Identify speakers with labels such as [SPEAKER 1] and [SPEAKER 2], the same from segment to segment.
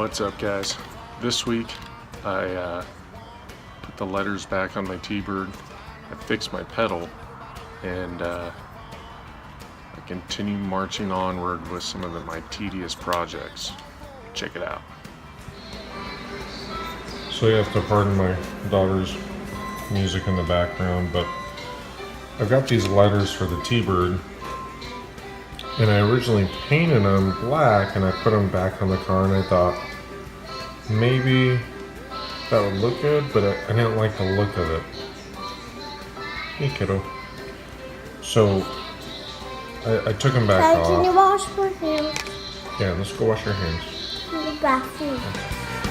[SPEAKER 1] What's up, guys? This week I put the letters back on my T-Bird, I fixed my pedal, and I continue marching onward with some of my tedious projects. Check it out. So you have to pardon my daughter's music in the background, but I've got these letters for the T-Bird, and I originally painted them black and I put them back on the car, and I thought maybe that would look good, but I didn't like the look of it. Hey kiddo. So I took them back off.
[SPEAKER 2] Can you wash my hands?
[SPEAKER 1] Yeah, let's go wash your hands.
[SPEAKER 2] In the bathroom.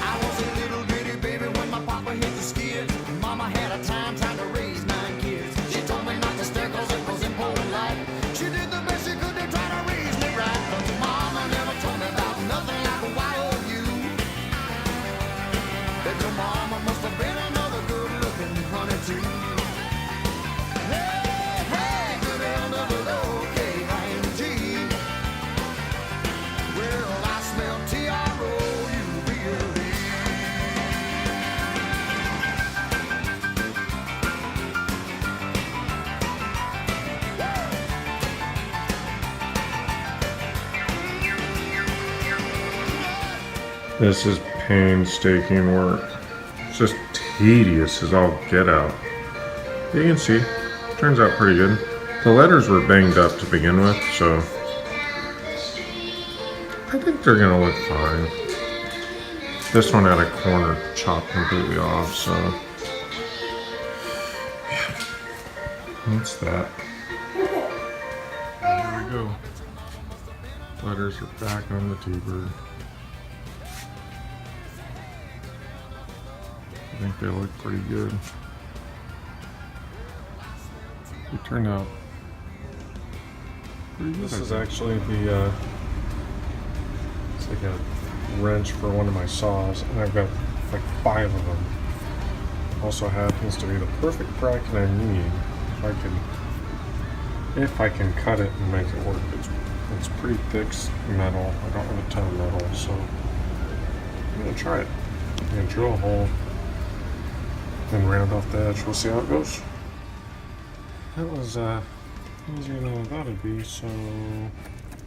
[SPEAKER 3] I was a little bitty baby when my papa hit the skid. Mama had a time trying to raise 9 kids. She told me not to stare cause it was important life. She did the best she could to try to raise me right. But mama never told me about nothing like a YOU. That your mama must have been another good looking honey too. Hey, hey, good L double O-K-I-N-G. Well, I smell T-R-O-U-B-L-E.
[SPEAKER 1] This is painstaking work. It's just tedious as all get out. You can see, turns out pretty good. The letters were banged up to begin with, so I think they're gonna look fine. This one had a corner chopped completely off, so yeah, that's that. There we go. Letters are back on the T-Bird. I think they look pretty good. They turned out pretty good. This is actually the it's like a wrench for one of my saws, and I've got like 5 of them. Also happens to be the perfect bracket I need if I can cut it and make it work. It's pretty thick metal. I don't have a ton of metal, so I'm gonna try it. I'm gonna drill a hole and round off the edge. We'll see how it goes. That was easier than I thought it'd be, so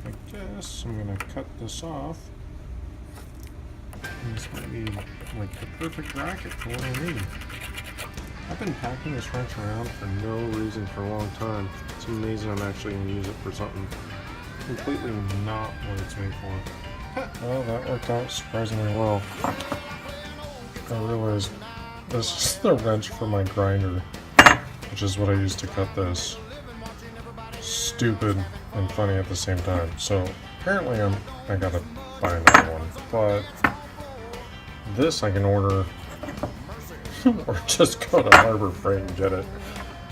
[SPEAKER 1] I guess I'm gonna cut this off. And this might be like the perfect bracket for what I need. I've been packing this wrench around for no reason for a long time. It's amazing I'm actually gonna use it for something completely not what it's made for. Well, that worked out surprisingly well. I realized this is the wrench for my grinder, which is what I use to cut this. Stupid and funny at the same time. So apparently I gotta buy another one, but this I can order or just go to Harbor Freight and get it.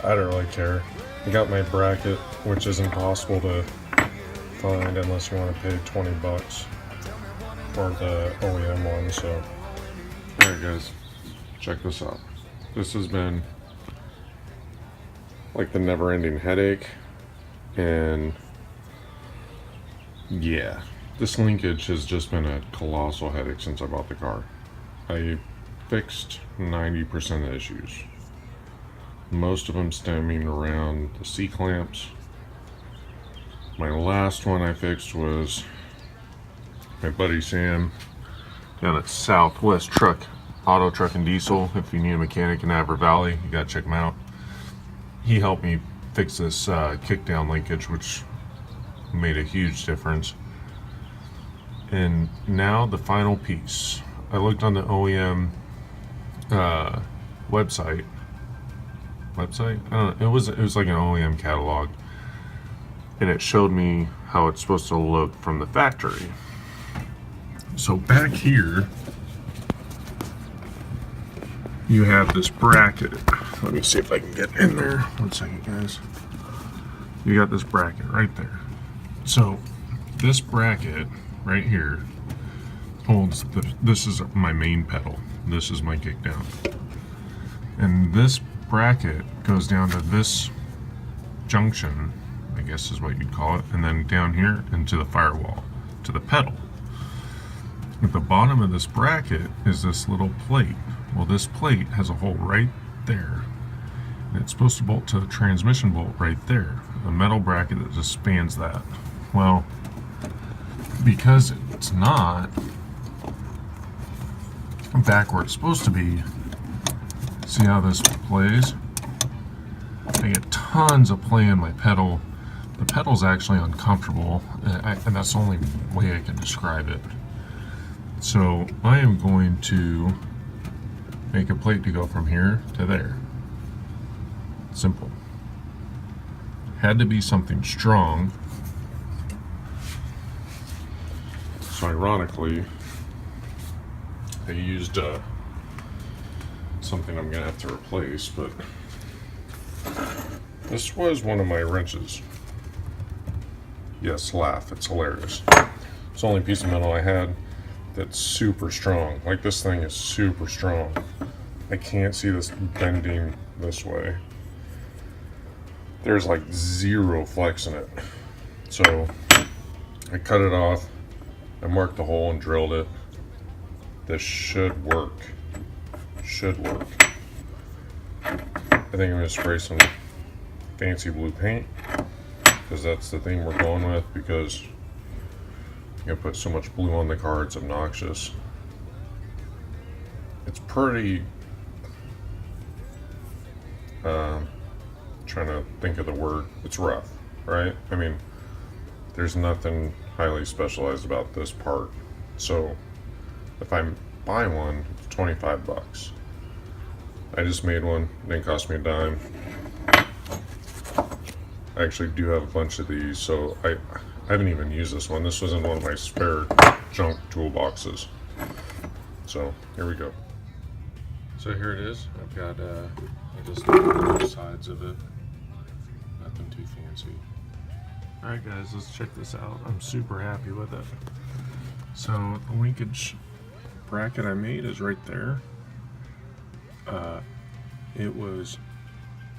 [SPEAKER 1] I don't really care. I got my bracket, which is impossible to find unless you want to pay $20 for the OEM one. So alright guys, check this out. This has been like the never-ending headache, and yeah, this linkage has just been a colossal headache since I bought the car. I fixed 90% of the issues, most of them stemming around the C-clamps. My last one I fixed was my buddy Sam down at Southwest Auto Truck and Diesel. If you need a mechanic in Avra Valley, you gotta check him out. He helped me fix this kickdown linkage, which made a huge difference. And now the final piece. I looked on the OEM website. I don't know. It was like an OEM catalog, and it showed me how it's supposed to look from the factory. So back here, you have this bracket. Let me see if I can get in there. 1 second, guys. You got this bracket right there. So this bracket right here holds this is my main pedal. This is my kick down. And this bracket goes down to this junction, I guess is what you'd call it, and then down here into the firewall, to the pedal. At the bottom of this bracket is this little plate. Well, this plate has a hole right there. And it's supposed to bolt to the transmission bolt right there. A metal bracket that just spans that. Well, because it's not back where it's supposed to be, see how this plays? I get tons of play in my pedal. The pedal's actually uncomfortable, and that's the only way I can describe it. So I am going to make a plate to go from here to there. Simple. Had to be something strong. So ironically, I used something I'm gonna have to replace, but this was one of my wrenches. Yes, laugh, it's hilarious. It's the only piece of metal I had that's super strong. Like, this thing is super strong. I can't see this bending this way. There's like zero flex in it. So I cut it off, I marked the hole and drilled it. This should work. Should work. I think I'm gonna spray some fancy blue paint, because that's the thing we're going with, because I'm gonna put so much blue on the car, it's obnoxious. It's pretty, trying to think of the word, it's rough, right? I mean, there's nothing highly specialized about this part. So if I buy one, it's 25 bucks. I just made one, didn't cost me a dime. I actually do have a bunch of these, so I haven't even used this one. This was in one of my spare junk toolboxes. So here we go. So here it is. I've got I just both sides of it. Nothing too fancy. Alright guys, let's check this out. I'm super happy with it. So the linkage bracket I made is right there. It was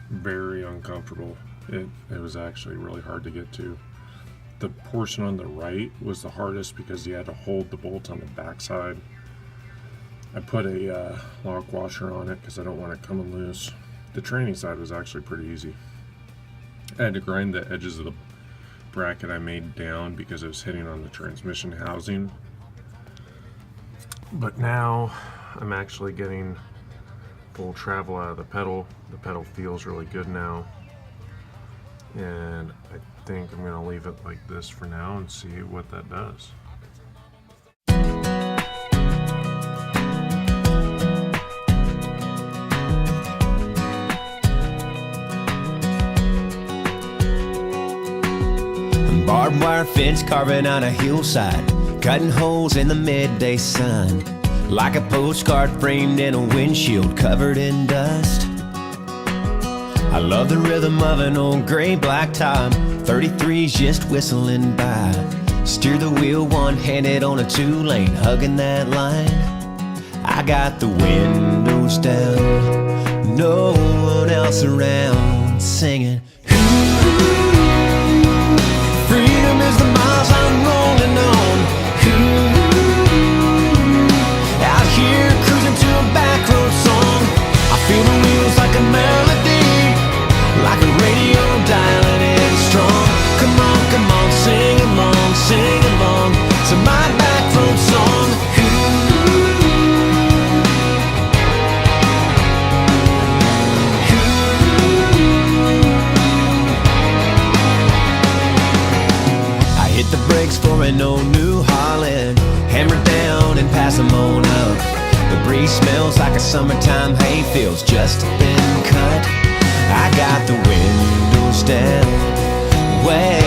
[SPEAKER 1] very uncomfortable. It was actually really hard to get to. The portion on the right was the hardest because you had to hold the bolt on the backside. I put a lock washer on it because I don't want it coming loose. The training side was actually pretty easy. I had to grind the edges of the bracket I made down because it was hitting on the transmission housing. But now I'm actually getting full travel out of the pedal. The pedal feels really good now. And I think I'm going to leave it like this for now and see what that does.
[SPEAKER 4] Barbed wire fence carving on a hillside, cutting holes in the midday sun, like a postcard framed in a windshield covered in dust. I love the rhythm of an old gray blacktop, 33's just whistling by. Steer the wheel one-handed on a two-lane, hugging that line. I got the windows down, no one else around, singing. Freedom is the miles I'm rolling on. Out here cruising to a back road song. I feel the wheels like a melody, like a radio dialing in strong. Come on, sing along to my back road song. The brakes for an old New Holland, hammer down and pass them on up. The breeze smells like a summertime hayfield's just been cut. I got the windows down, way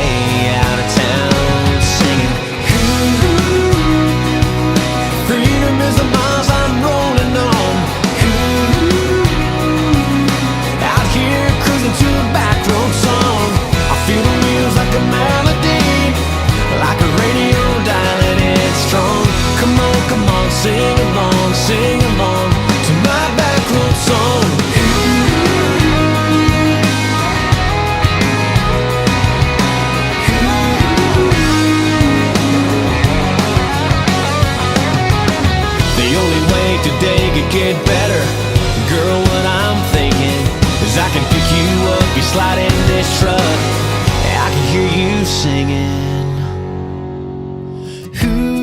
[SPEAKER 4] out of town, singing. Freedom is the miles I'm rolling on. Out here cruising to a back road song. I feel the wheels like a melody, like a radio dialing in strong. Come on, sing along to my back road song. today could get better. Girl, what I'm thinking is I can pick you up, you slide in this truck, and I can hear you singing. Ooh,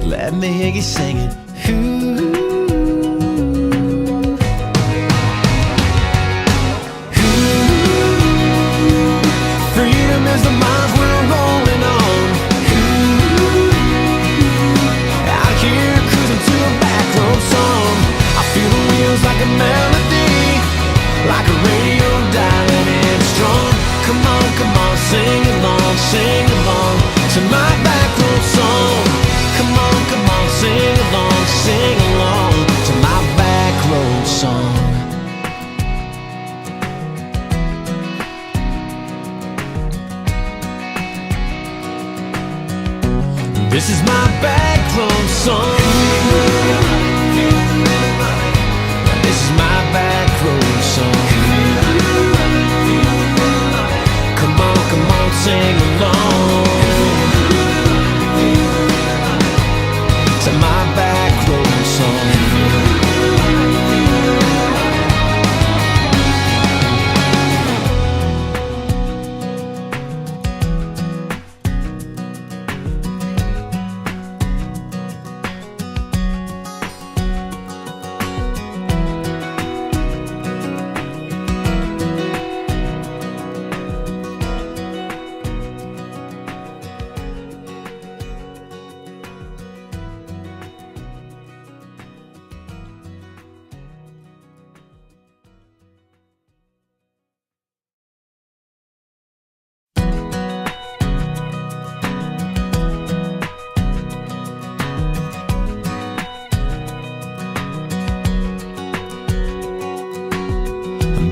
[SPEAKER 4] let me hear you singing. Ooh. The miles we're rolling on. Out here cruising to a back road song. I feel the wheels like a melody, like a radio dialing in strong. Come on, sing along to my back road song. Come on, sing along to my back road song. This is my back road song. This is my back road song. Come on, sing along to my back road song.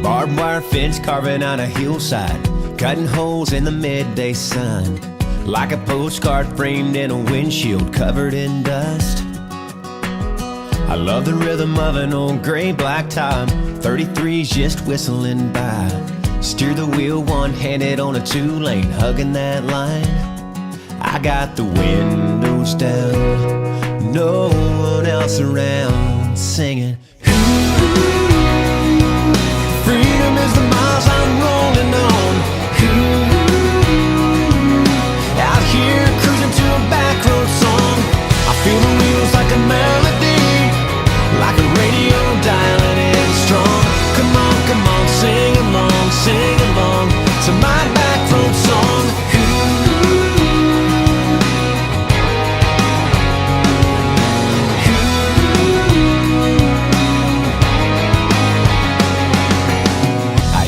[SPEAKER 4] Barbed wire fence carving on a hillside, cutting holes in the midday sun, like a postcard framed in a windshield covered in dust. I love the rhythm of an old gray black top, 33's just whistling by. Steer the wheel one-handed on a two-lane, hugging that line. I got the windows down, no one else around, singing. Freedom is the miles I'm rolling on. Out here cruising to a back road song. I feel the wheels like a melody, like a radio dialing in strong. Come on, sing along to my back road song.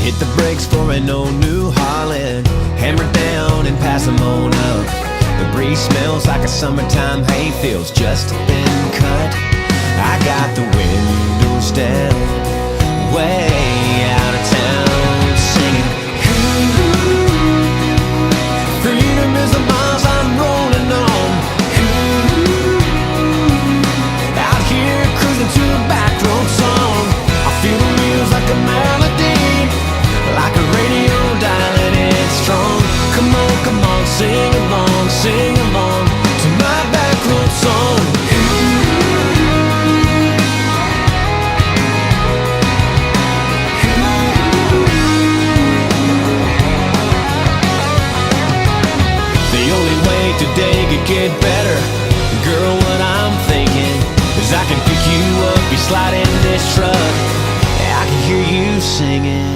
[SPEAKER 4] Hit the brakes for an old New Holland, hammer down and pass them on up. The breeze smells like a summertime hayfield's just been cut. I got the windows down, way out of town, singing. Freedom is the miles I'm rolling on. Out here cruising to a back road song. I feel the wheels like a melody, like a radio dialing in strong. Come on, sing along to my back road song. The only way today could get better, girl, what I'm thinking is I can pick you up, you slide in this truck, and I can hear you singing.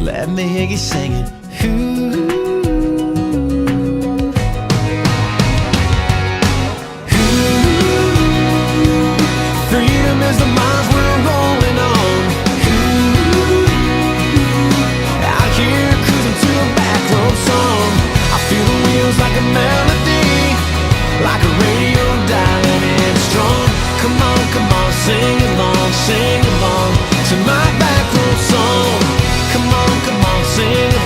[SPEAKER 4] Let me hear you singing. Ooh. Freedom is the miles we're rolling on. Out here cruising to a back road song. I feel the wheels like a melody, like a radio dialing in strong. Come on, sing along to my back road song. Come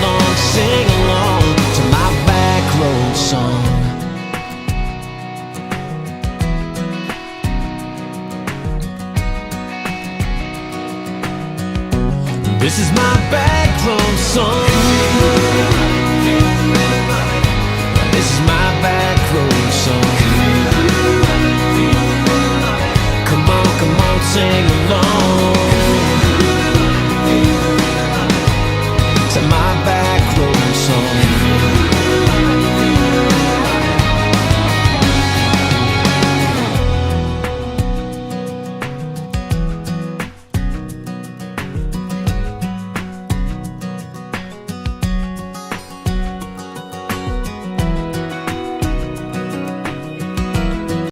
[SPEAKER 4] on, sing along to my back road song. This is my back road song. This is my